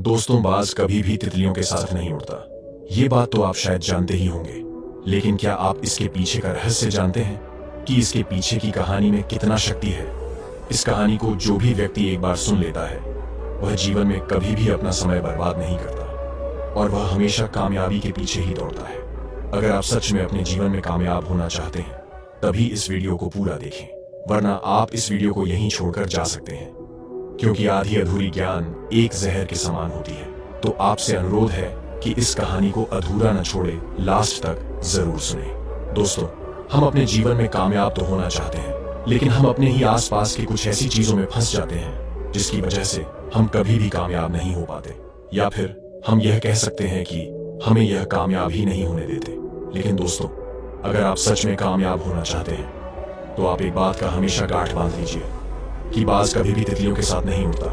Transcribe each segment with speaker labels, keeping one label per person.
Speaker 1: दोस्तों, बाज कभी भी तितलियों के साथ नहीं उड़ता। ये बात तो आप शायद जानते ही होंगे, लेकिन क्या आप इसके पीछे का रहस्य जानते हैं कि इसके पीछे की कहानी में कितना शक्ति है। इस कहानी को जो भी व्यक्ति एक बार सुन लेता है वह जीवन में कभी भी अपना समय बर्बाद नहीं करता और वह हमेशा कामयाबी के पीछे ही दौड़ता है। अगर आप सच में अपने जीवन में कामयाब होना चाहते हैं तभी इस वीडियो को पूरा देखें, वरना आप इस वीडियो को यहीं छोड़कर जा सकते हैं, क्योंकि आधी अधूरी ज्ञान एक जहर के समान होती है। तो आपसे अनुरोध है कि इस कहानी को अधूरा न छोड़े, लास्ट तक जरूर सुने। दोस्तों, हम अपने जीवन में कामयाब तो होना चाहते हैं, लेकिन हम अपने ही आसपास की कुछ ऐसी चीजों में फंस जाते हैं जिसकी वजह से हम कभी भी कामयाब नहीं हो पाते, या फिर हम यह कह सकते हैं कि हमें यह कामयाब ही नहीं होने देते। लेकिन दोस्तों, अगर आप सच में कामयाब होना चाहते हैं तो आप एक बात का हमेशा गांठ बांध लीजिए कि बाज कभी भी तितलियों के साथ नहीं उड़ता।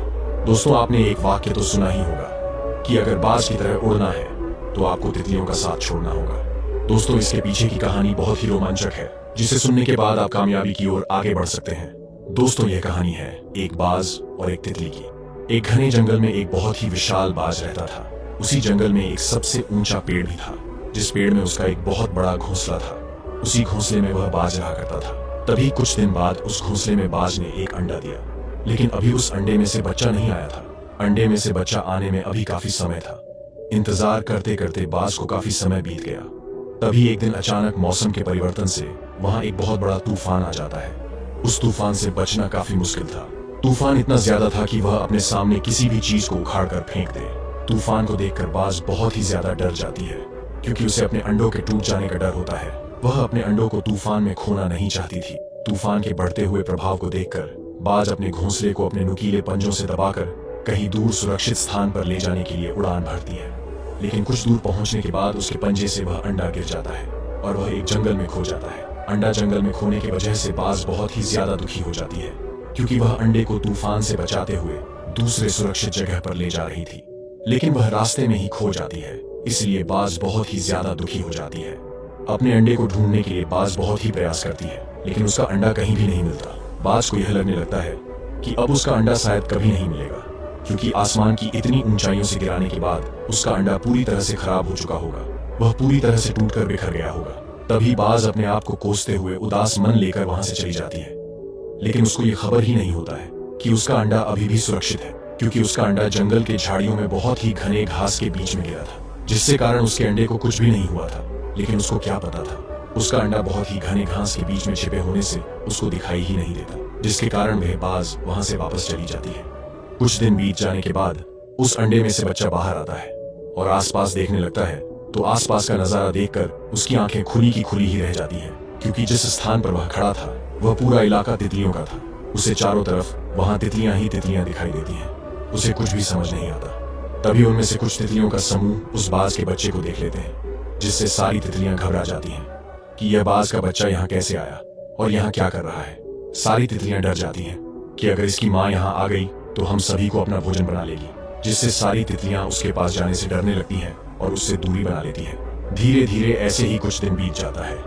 Speaker 1: दोस्तों, आपने एक वाक्य तो सुना ही होगा कि अगर बाज की तरह उड़ना है तो आपको तितलियों का साथ छोड़ना होगा। दोस्तों, इसके पीछे की कहानी बहुत ही रोमांचक है, जिसे सुनने के बाद आप कामयाबी की ओर आगे बढ़ सकते हैं। दोस्तों, यह कहानी है एक बाज और एक तितली की। एक घने जंगल में एक बहुत ही विशाल बाज रहता था। उसी जंगल में एक सबसे ऊंचा पेड़ भी था, जिस पेड़ में उसका एक बहुत बड़ा घोंसला था। उसी घोंसले में वह बाज रहा करता था। तभी कुछ दिन बाद उस घोंसले में बाज ने एक अंडा दिया, लेकिन अभी उस अंडे में से बच्चा नहीं आया था। अंडे में से बच्चा आने में अभी काफी समय था। इंतजार करते करते बाज को काफी समय बीत गया। तभी एक दिन अचानक मौसम के परिवर्तन से वहां एक बहुत बड़ा तूफान आ जाता है। उस तूफान से बचना काफी मुश्किल था। तूफान इतना ज्यादा था कि वह अपने सामने किसी भी चीज को उखाड़ कर फेंक दे। तूफान को देखकर बाज बहुत ही ज्यादा डर जाती है, क्योंकि उसे अपने अंडों के टूट जाने का डर होता है। वह अपने अंडों को तूफान में खोना नहीं चाहती थी। तूफान के बढ़ते हुए प्रभाव को देखकर बाज अपने घोंसले को अपने नुकीले पंजों से दबाकर कहीं दूर सुरक्षित स्थान पर ले जाने के लिए उड़ान भरती है। लेकिन कुछ दूर पहुंचने के बाद उसके पंजे से वह अंडा गिर जाता है और वह एक जंगल में खो जाता है। अंडा जंगल में खोने की वजह से बाज बहुत ही ज्यादा दुखी हो जाती है, क्योंकि वह अंडे को तूफान से बचाते हुए दूसरे सुरक्षित जगह पर ले जा रही थी, लेकिन वह रास्ते में ही खो जाती है। इसलिए बाज बहुत ही ज्यादा दुखी हो जाती है। अपने अंडे को ढूंढने के लिए बाज बहुत ही प्रयास करती है, लेकिन उसका अंडा कहीं भी नहीं मिलता। बाज को यह लगने लगता है कि अब उसका अंडा शायद कभी नहीं मिलेगा, क्योंकि आसमान की इतनी ऊंचाइयों से गिराने के बाद उसका अंडा पूरी तरह से खराब हो चुका होगा। वह पूरी तरह से टूटकर बिखर गया होगा। तभी बाज अपने आप को कोसते हुए उदास मन लेकर वहां से चली जाती है, लेकिन उसको ये खबर ही नहीं होता है कि उसका अंडा अभी भी सुरक्षित है, क्योंकि उसका अंडा जंगल के झाड़ियों में बहुत ही घने घास के बीच में गिरा था, जिससे कारण उसके अंडे को कुछ भी नहीं हुआ था। लेकिन उसको क्या पता था, उसका अंडा बहुत ही घने घास के बीच में छिपे होने से उसको दिखाई ही नहीं देता, जिसके कारण वह बाज वहां से वापस चली जाती है। कुछ दिन बीत जाने के बाद उस अंडे में से बच्चा बाहर आता है और आसपास देखने लगता है, तो आसपास का नजारा देखकर उसकी आंखें खुली की खुली ही रह जाती हैं, क्योंकि जिस स्थान पर वह खड़ा था वह पूरा इलाका तितलियों का था। उसे चारों तरफ वहां तितलियां ही तितलियां दिखाई देती हैं। उसे कुछ भी समझ नहीं आता। तभी उनमें से कुछ तितलियों का समूह उस बाज के बच्चे को देख लेते हैं, जिससे सारी तितलियां घबरा जाती हैं कि यह बाज का बच्चा यहाँ कैसे आया और यहाँ क्या कर रहा है। सारी तितलियां डर जाती हैं कि अगर इसकी माँ यहाँ आ गई तो हम सभी को अपना भोजन बना लेगी, जिससे सारी तितलियां उसके पास जाने से डरने लगती हैं और उससे दूरी बना लेती हैं। धीरे धीरे ऐसे ही कुछ दिन बीत जाता है,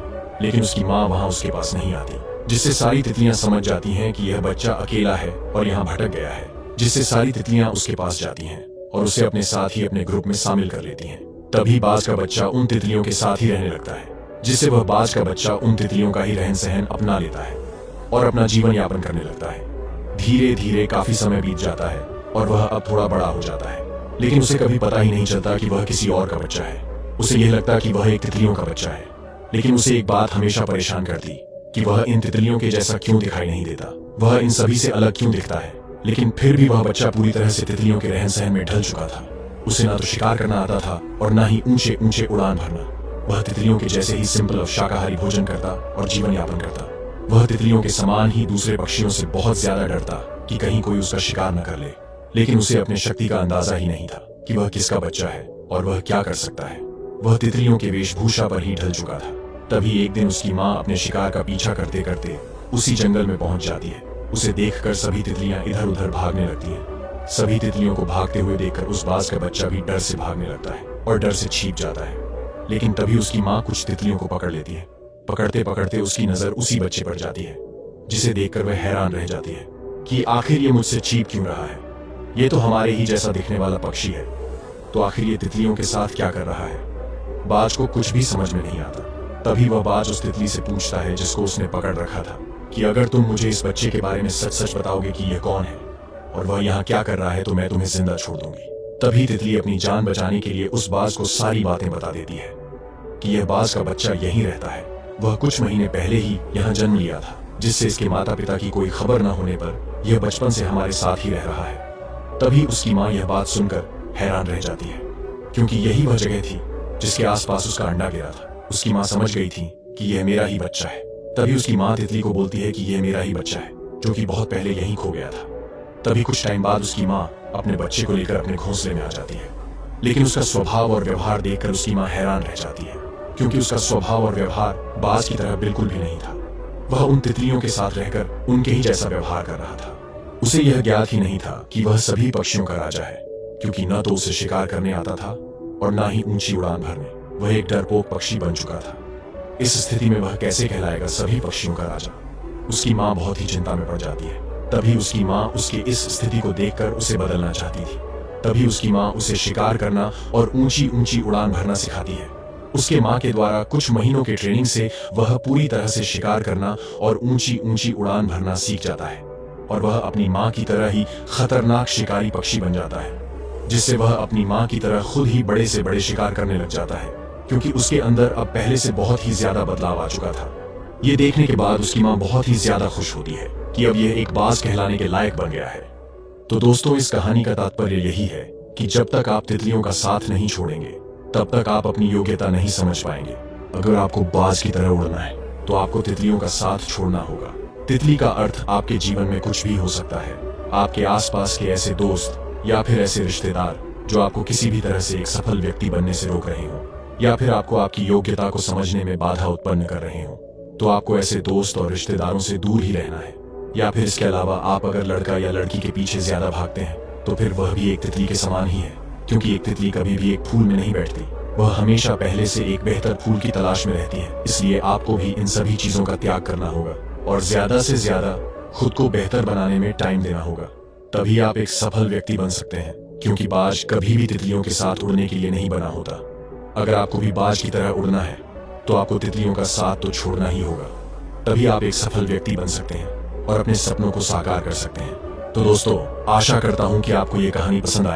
Speaker 1: लेकिन उसकी माँ वहां उसके पास नहीं आती, जिससे सारी तितलियां समझ जाती हैं कि यह बच्चा अकेला है और यहाँ भटक गया है, जिससे सारी तितलियां उसके पास जाती हैं और उसे अपने साथ ही अपने ग्रुप में शामिल कर लेती हैं। तभी बाज का बच्चा उन तितलियों के साथ ही रहने लगता है, जिससे वह बाज का बच्चा उन तितलियों का ही रहन सहन अपना लेता है और अपना जीवन यापन करने लगता है। धीरे धीरे काफी समय बीत जाता है और वह अब थोड़ा बड़ा हो जाता है, लेकिन उसे कभी पता ही नहीं चलता कि वह किसी और का बच्चा है। उसे यह लगता कि वह एक तितलियों का बच्चा है, लेकिन उसे एक बात हमेशा परेशान करती कि वह इन तितलियों के जैसा क्यों दिखाई नहीं देता, वह इन सभी से अलग क्यों दिखता है। लेकिन फिर भी वह बच्चा पूरी तरह से तितलियों के रहन सहन में ढल चुका था। उसे ना तो शिकार करना आता था और ना ही ऊंचे ऊंचे उड़ान भरना। वह तितलियों के जैसे ही सिंपल और शाकाहारी भोजन करता और जीवन यापन करता। वह तितलियों के समान ही दूसरे पक्षियों से बहुत ज्यादा डरता कि कहीं कोई उसका शिकार न कर ले, लेकिन उसे अपने शक्ति का अंदाजा ही नहीं था कि वह किसका बच्चा है और वह क्या कर सकता है। वह तितलियों के वेशभूषा पर ही ढल चुका था। तभी एक दिन उसकी माँ अपने शिकार का पीछा करते करते उसी जंगल में पहुंच जाती है। उसे देखकर सभी तितलियां इधर उधर भागने लगती हैं। सभी तितलियों को भागते हुए देखकर उस बाज का बच्चा भी डर से भागने लगता है और डर से छिप जाता है। लेकिन तभी उसकी माँ कुछ तितलियों को पकड़ लेती है। पकड़ते पकड़ते उसकी नजर उसी बच्चे पर जाती है, जिसे देखकर वह हैरान रह जाती है कि आखिर ये मुझसे छिप क्यों रहा है। ये तो हमारे ही जैसा दिखने वाला पक्षी है, तो आखिर ये तितलियों के साथ क्या कर रहा है? बाज को कुछ भी समझ में नहीं आता। तभी वह बाज उस तितली से पूछता है जिसको उसने पकड़ रखा था कि अगर तुम मुझे इस बच्चे के बारे में सच सच बताओगे कि यह कौन है और वह यहाँ क्या कर रहा है तो मैं तुम्हें जिंदा छोड़ दूंगी। तभी तितली अपनी जान बचाने के लिए उस बाज को सारी बातें बता देती है कि यह बाज का बच्चा यहीं रहता है। वह कुछ महीने पहले ही यहाँ जन्म लिया था, जिससे इसके माता पिता की कोई खबर न होने पर यह बचपन से हमारे साथ ही रह रहा है। तभी उसकी माँ यह बात सुनकर हैरान रह जाती है, क्योंकि यही वह जगह थी जिसके आसपास उसका अंडा गिरा था। उसकी माँ समझ गई थी कि यह मेरा ही बच्चा है। तभी उसकी माँ तितली को बोलती है कि यह मेरा ही बच्चा है, जो कि बहुत पहले यहीं खो गया था। तभी कुछ टाइम बाद उसकी माँ अपने बच्चे को लेकर अपने घोंसले में आ जाती है, लेकिन उसका स्वभाव और व्यवहार देखकर उसकी माँ हैरान रह जाती है, क्योंकि उसका स्वभाव और व्यवहार बाज की तरह बिल्कुल भी नहीं था। वह उन तितलियों के साथ रहकर उनके ही जैसा व्यवहार कर रहा था। उसे यह ज्ञात ही नहीं था कि वह सभी पक्षियों का राजा है, क्योंकि न तो उसे शिकार करने आता था और न ही ऊंची उड़ान भरने। वह एक डरपोक पक्षी बन चुका था। इस स्थिति में वह कैसे कहलाएगा सभी पक्षियों का राजा? उसकी माँ बहुत ही चिंता में पड़ जाती है। तभी उसकी माँ उसकी इस स्थिति को देखकर उसे बदलना चाहती थी। तभी उसकी माँ उसे शिकार करना और ऊंची ऊंची उड़ान भरना सिखाती है। उसके माँ के द्वारा कुछ महीनों के ट्रेनिंग से वह पूरी तरह से शिकार करना और ऊंची ऊंची उड़ान भरना सीख जाता है और वह अपनी माँ की तरह ही खतरनाक शिकारी पक्षी बन जाता है, जिससे वह अपनी माँ की तरह खुद ही बड़े से बड़े शिकार करने लग जाता है, क्योंकि उसके अंदर अब पहले से बहुत ही ज्यादा बदलाव आ चुका था। ये देखने के बाद उसकी माँ बहुत ही ज्यादा खुश होती है कि अब यह एक बाज कहलाने के लायक बन गया है। तो दोस्तों, इस कहानी का तात्पर्य यही है कि जब तक आप तितलियों का साथ नहीं छोड़ेंगे तब तक आप अपनी योग्यता नहीं समझ पाएंगे। अगर आपको बाज की तरह उड़ना है तो आपको तितलियों का साथ छोड़ना होगा। तितली का अर्थ आपके जीवन में कुछ भी हो सकता है। आपके आसपास के ऐसे दोस्त या फिर ऐसे रिश्तेदार जो आपको किसी भी तरह से एक सफल व्यक्ति बनने से रोक रहे हो, या फिर आपको आपकी योग्यता को समझने में बाधा उत्पन्न कर रहे हो, तो आपको ऐसे दोस्त और रिश्तेदारों से दूर ही रहना है। या फिर इसके अलावा आप अगर लड़का या लड़की के पीछे ज्यादा भागते हैं तो फिर वह भी एक तितली के समान ही है, क्योंकि एक तितली कभी भी एक फूल में नहीं बैठती। वह हमेशा पहले से एक बेहतर फूल की तलाश में रहती है। इसलिए आपको भी इन सभी चीजों का त्याग करना होगा और ज्यादा से ज्यादा खुद को बेहतर बनाने में टाइम देना होगा। तभी आप एक सफल व्यक्ति बन सकते हैं, क्योंकि बाज कभी भी तितलियों के साथ उड़ने के लिए नहीं बना होता। अगर आपको भी बाज की तरह उड़ना है तो आपको तितलियों का साथ तो छोड़ना ही होगा। तभी आप एक सफल व्यक्ति बन सकते हैं और अपने सपनों को साकार कर सकते हैं। तो दोस्तों, आशा करता हूं कि आपको ये कहानी पसंद आया।